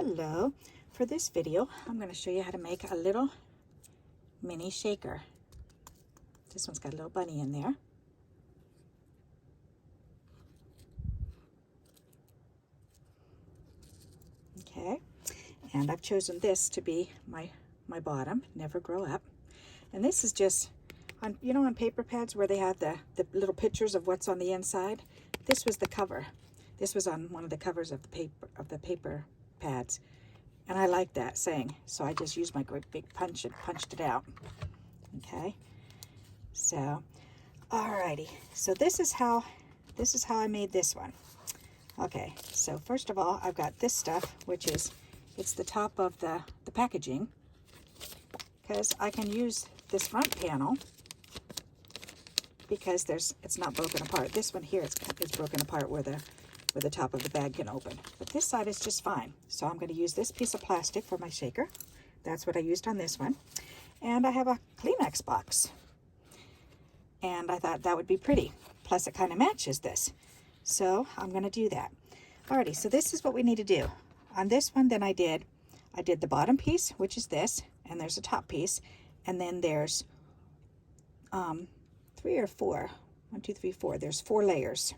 Hello. For this video, I'm going to show you how to make a little mini shaker. This one's got a little bunny in there. Okay, and I've chosen this to be my bottom, Never Grow Up. And this is just, on on paper pads where they have the little pictures of what's on the inside. This was the cover. This was on one of the covers of the paper pads. And I like that saying, so I just used my great big punch and punched it out. Okay, so alrighty, so this is how I made this one. Okay, so first of all, I've got this stuff, which is, it's the top of the packaging, because I can use this front panel because it's not broken apart. This one here is broken apart where the top of the bag can open, but this side is just fine. So I'm going to use this piece of plastic for my shaker. That's what I used on this one. And I have a Kleenex box, and I thought that would be pretty, plus it kind of matches this, so I'm going to do that. Alrighty, so this is what we need to do on this one. Then I did the bottom piece, which is this, and there's a top piece, and then there's 3 or 4, 1, 2, 3, 4, there's 4 layers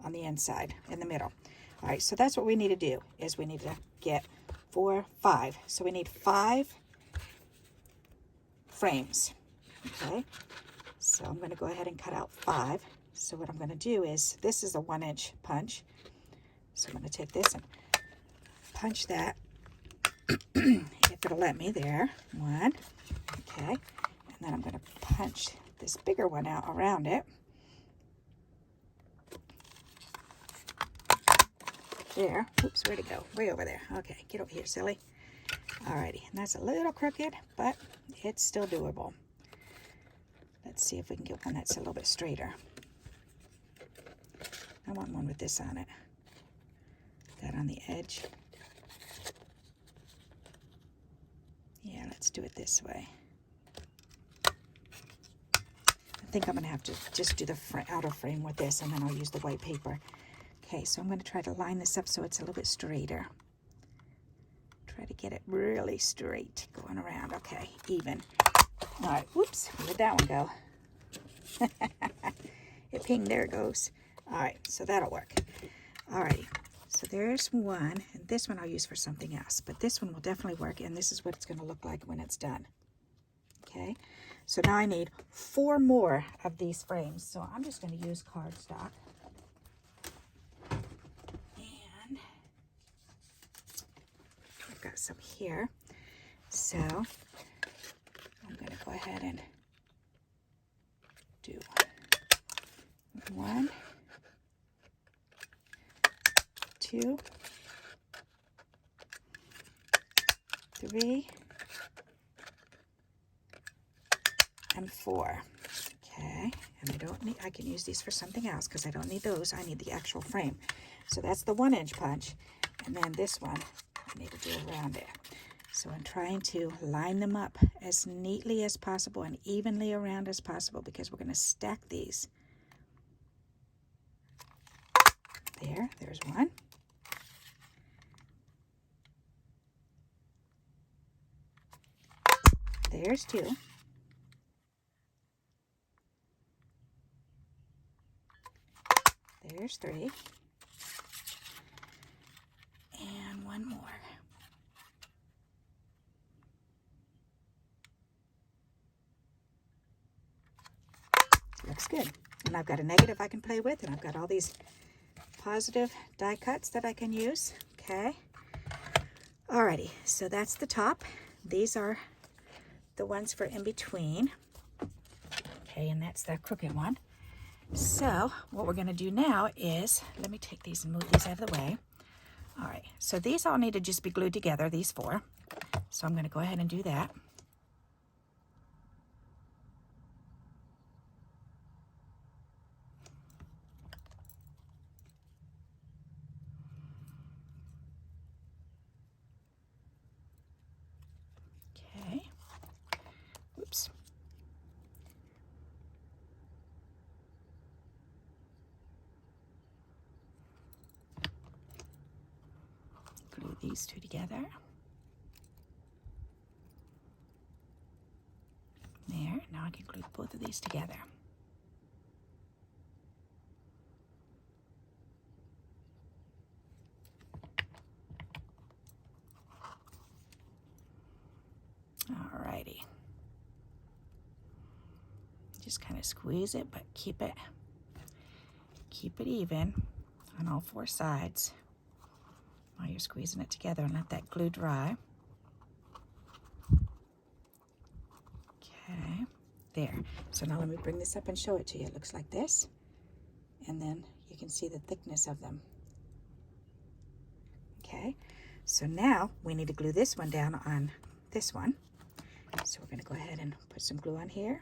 on the inside in the middle. All right, so that's what we need to do, is we need to get 4, 5. So we need 5 frames. Okay, so I'm going to go ahead and cut out 5. So what I'm going to do is, this is a 1-inch punch, so I'm going to take this and punch that if it'll let me. There, 1. Okay, and then I'm going to punch this bigger one out around it. There. Oops, where'd it go? Way over there. Okay, get over here, silly. Alrighty, and that's a little crooked, but it's still doable. Let's see if we can get one that's a little bit straighter. I want one with this on it. That on the edge. Yeah, let's do it this way. I think I'm going to have to just do the outer frame with this, and then I'll use the white paper. Okay, so I'm going to try to line this up so it's a little bit straighter. Try to get it really straight going around. Okay, even. All right, whoops, where'd that one go? It pinged, there it goes. All right, so that'll work. All righty, so there's one, and this one I'll use for something else, but this one will definitely work, and this is what it's going to look like when it's done. Okay, so now I need 4 more of these frames, so I'm just going to use cardstock. And I've got some here, so I'm going to go ahead and do 1, 2, 3, and 4. Okay, and I don't need, I can use these for something else because I don't need those. I need the actual frame. So that's the 1-inch punch, and then this one I need to do around it. So I'm trying to line them up as neatly as possible and evenly around as possible, because we're going to stack these. There's 1. There's 2. There's 3. And 1 more. Looks good. And I've got a negative I can play with, and I've got all these positive die cuts that I can use. Okay. Alrighty, so that's the top. These are the ones for in between. Okay, and that's the crooked one. So what we're going to do now is, let me take these and move these out of the way. All right, so these all need to just be glued together, these 4. So I'm going to go ahead and do that. Okay. Whoops. these two together. There, now I can glue both of these together. Alrighty. Just kind of squeeze it, but keep it even on all four sides while you're squeezing it together, and let that glue dry. Okay, there. So now let me bring this up and show it to you. It looks like this, and then you can see the thickness of them. Okay, so now we need to glue this one down on this one. So we're going to go ahead and put some glue on here.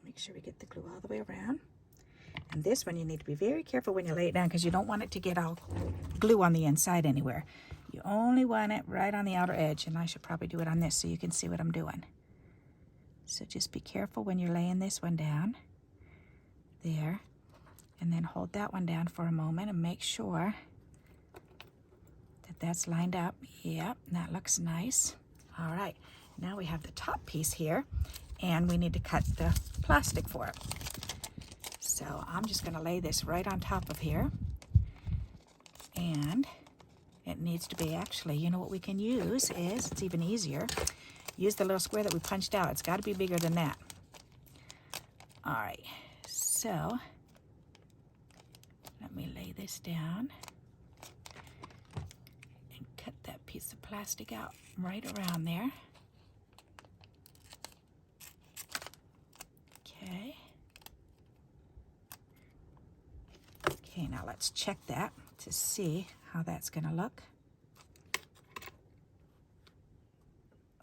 Make sure we get the glue all the way around. And this one you need to be very careful when you lay it down, because you don't want it to get all glue on the inside anywhere. You only want it right on the outer edge, and I should probably do it on this so you can see what I'm doing. So just be careful when you're laying this one down. There. And then hold that one down for a moment and make sure that that's lined up. Yep, that looks nice. All right, now we have the top piece here, and we need to cut the plastic for it. So I'm just going to lay this right on top of here, and it needs to be, actually, you know what we can use is, it's even easier, use the little square that we punched out. It's got to be bigger than that. All right, so let me lay this down and cut that piece of plastic out right around there. Okay. Okay, now let's check that to see how that's going to look.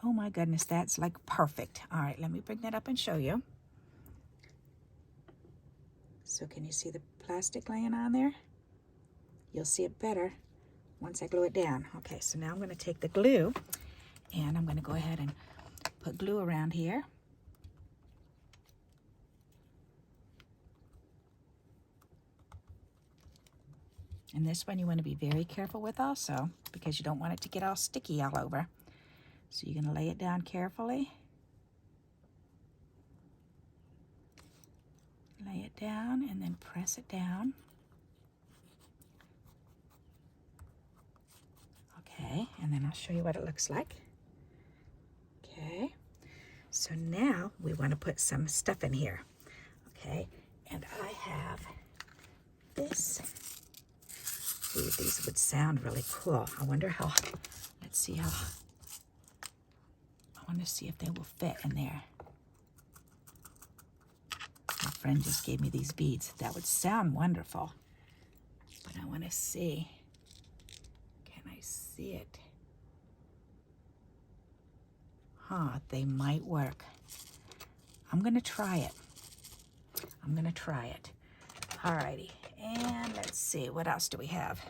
Oh my goodness, that's like perfect. All right, let me bring that up and show you. So can you see the plastic laying on there? You'll see it better once I glue it down. Okay, so now I'm going to take the glue, and I'm going to go ahead and put glue around here. And this one you want to be very careful with also, because you don't want it to get all sticky all over. So you're going to lay it down carefully. Lay it down and then press it down. Okay, and then I'll show you what it looks like. Okay, so now we want to put some stuff in here. Okay, and I have this. Ooh, these would sound really cool. I wonder how, let's see how, I want to see if they will fit in there. My friend just gave me these beads. That would sound wonderful. But I want to see, can I see it? Huh, they might work. I'm going to try it. I'm going to try it. Alrighty. And let's see, what else do we have?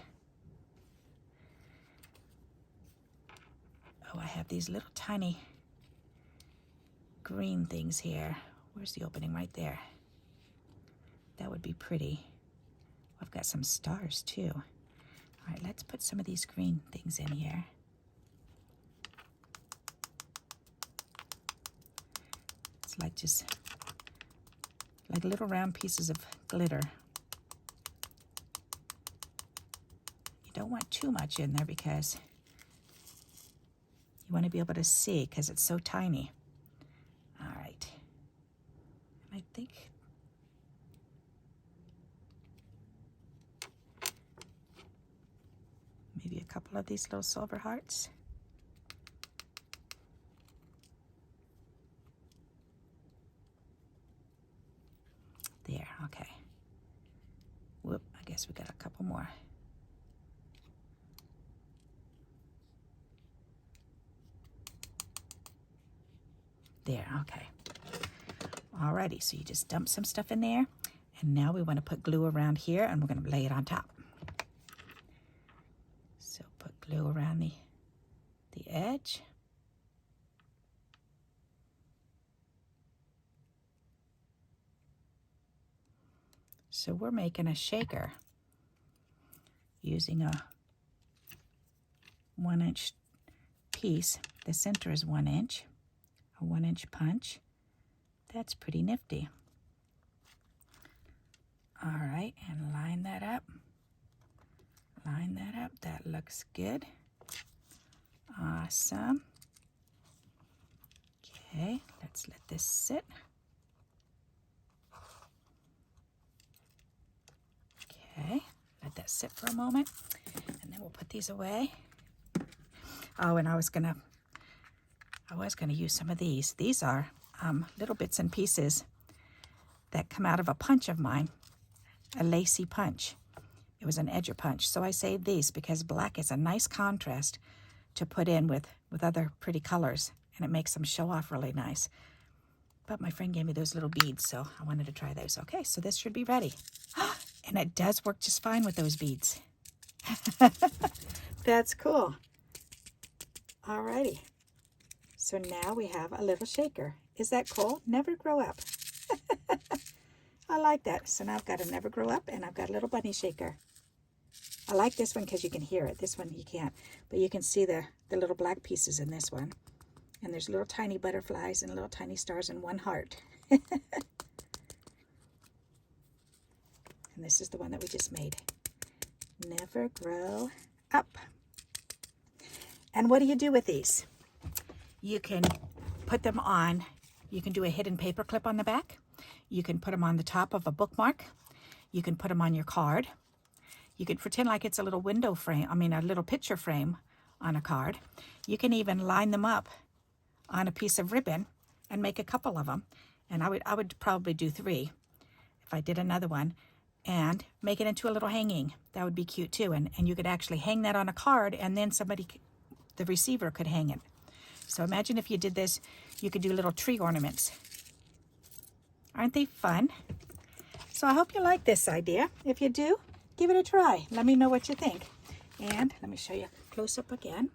Oh, I have these little tiny green things here. Where's the opening? Right there. That would be pretty. I've got some stars too. All right, let's put some of these green things in here. It's like just like little round pieces of glitter. You don't want too much in there because you want to be able to see, because it's so tiny. All right. I think maybe a couple of these little silver hearts. There, okay. Whoop, I guess we got a couple more. There, okay. Alrighty, so you just dump some stuff in there, and now we want to put glue around here, and we're going to lay it on top. So put glue around the edge. So we're making a shaker. using a 1-inch piece. The center is 1 inch, a 1-inch punch. That's pretty nifty. All right, and line that up. Line that up. That looks good. Awesome. Okay, let's let this sit. Okay, let that sit for a moment, and then we'll put these away. Oh, and I was gonna use some of these. These are little bits and pieces that come out of a punch of mine, a lacy punch. It was an edger punch, so I saved these because black is a nice contrast to put in with other pretty colors, and it makes them show off really nice. But my friend gave me those little beads, so I wanted to try those. Okay, so this should be ready. And it does work just fine with those beads. That's cool. Alrighty. So now we have a little shaker. Is that cool? Never grow up. I like that. So now I've got a never grow up, and I've got a little bunny shaker. I like this one because you can hear it. This one you can't. But you can see the little black pieces in this one. And there's little tiny butterflies and little tiny stars and one heart. And this is the one that we just made. Never grow up. And what do you do with these? You can put them on, you can do a hidden paper clip on the back. You can put them on the top of a bookmark. You can put them on your card. You can pretend like it's a little window frame, a little picture frame on a card. You can even line them up on a piece of ribbon and make a couple of them. And I would probably do 3 if I did another one, and make it into a little hanging. That would be cute too. And you could actually hang that on a card, and then the receiver could hang it. So imagine if you did this, you could do little tree ornaments. Aren't they fun? So I hope you like this idea. If you do, give it a try. Let me know what you think. And let me show you close up again.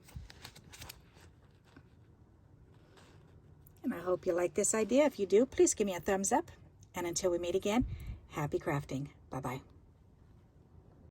And I hope you like this idea. If you do, please give me a thumbs up. And until we meet again, happy crafting. Bye-bye.